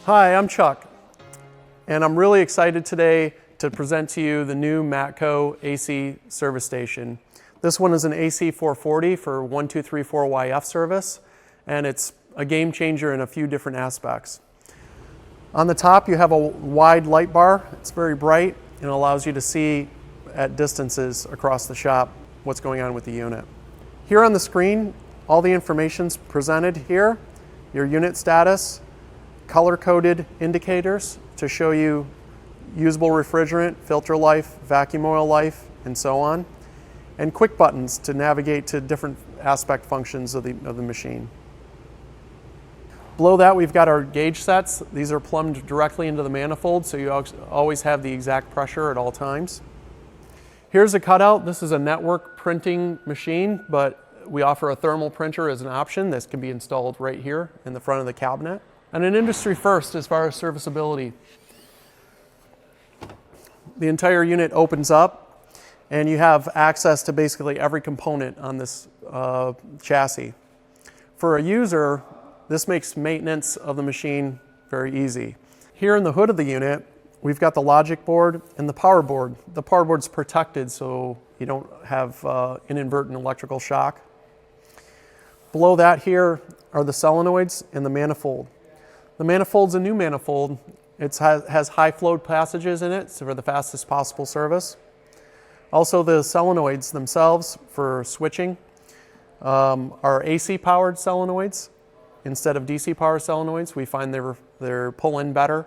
Hi, I'm Chuck, and I'm really excited today to present to you the new Matco AC service station. This one is an AC 440 for 1234YF service, and it's a game changer in a few different aspects. On the top, you have a wide light bar. It's very bright and allows you to see at distances across the shop what's going on with the unit. Here on the screen, all the information's presented here, your unit status, color-coded indicators to show you usable refrigerant, filter life, vacuum oil life, and so on, and quick buttons to navigate to different aspect functions of the machine. Below that, we've got our gauge sets. These are plumbed directly into the manifold, so you always have the exact pressure at all times. Here's a cutout. This is a network printing machine, but we offer a thermal printer as an option. This can be installed right here in the front of the cabinet. And an industry first as far as serviceability. The entire unit opens up and you have access to basically every component on this chassis. For a user, this makes maintenance of the machine very easy. Here in the hood of the unit, we've got the logic board and the power board. The power board's protected so you don't have inadvertent electrical shock. Below that here are the solenoids and the manifold. The manifold's a new manifold. It has high flow passages in it, so for the fastest possible service. Also, the solenoids themselves for switching are AC powered solenoids instead of DC power solenoids. We find they're pull in better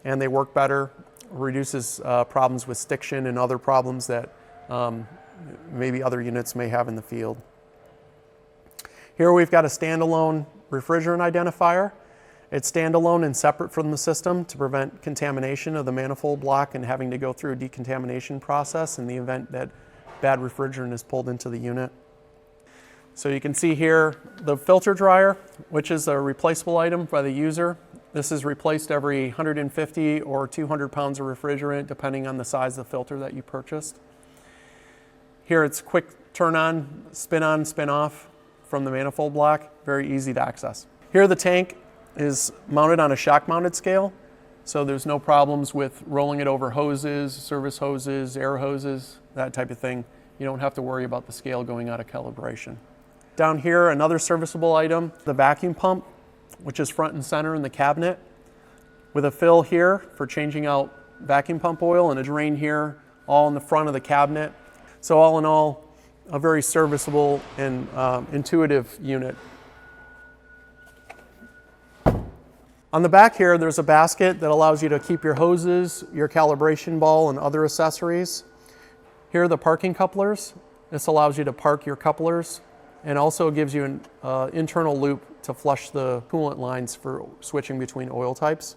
and they work better, reduces problems with stiction and other problems that maybe other units may have in the field. Here we've got a standalone refrigerant identifier. It's standalone and separate from the system to prevent contamination of the manifold block and having to go through a decontamination process in the event that bad refrigerant is pulled into the unit. So you can see here the filter dryer, which is a replaceable item by the user. This is replaced every 150 or 200 pounds of refrigerant depending on the size of the filter that you purchased. Here it's quick turn on, spin off from the manifold block, very easy to access. Here the tank is mounted on a shock mounted scale, so there's no problems with rolling it over hoses, service hoses, air hoses, that type of thing. You don't have to worry about the scale going out of calibration. Down here, another serviceable item, the vacuum pump, which is front and center in the cabinet, with a fill here for changing out vacuum pump oil and a drain here, all in the front of the cabinet. So all in all, a very serviceable and intuitive unit. On the back here, there's a basket that allows you to keep your hoses, your calibration ball, and other accessories. Here are the parking couplers. This allows you to park your couplers and also gives you an internal loop to flush the coolant lines for switching between oil types.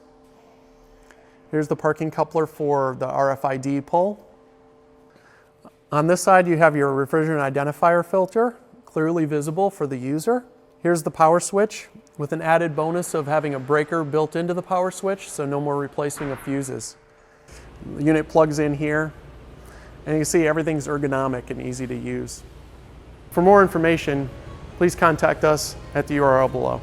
Here's the parking coupler for the RFID pull. On this side, you have your refrigerant identifier filter, clearly visible for the user. Here's the power switch with an added bonus of having a breaker built into the power switch, so no more replacing of fuses. The unit plugs in here, and you can see everything's ergonomic and easy to use. For more information, please contact us at the URL below.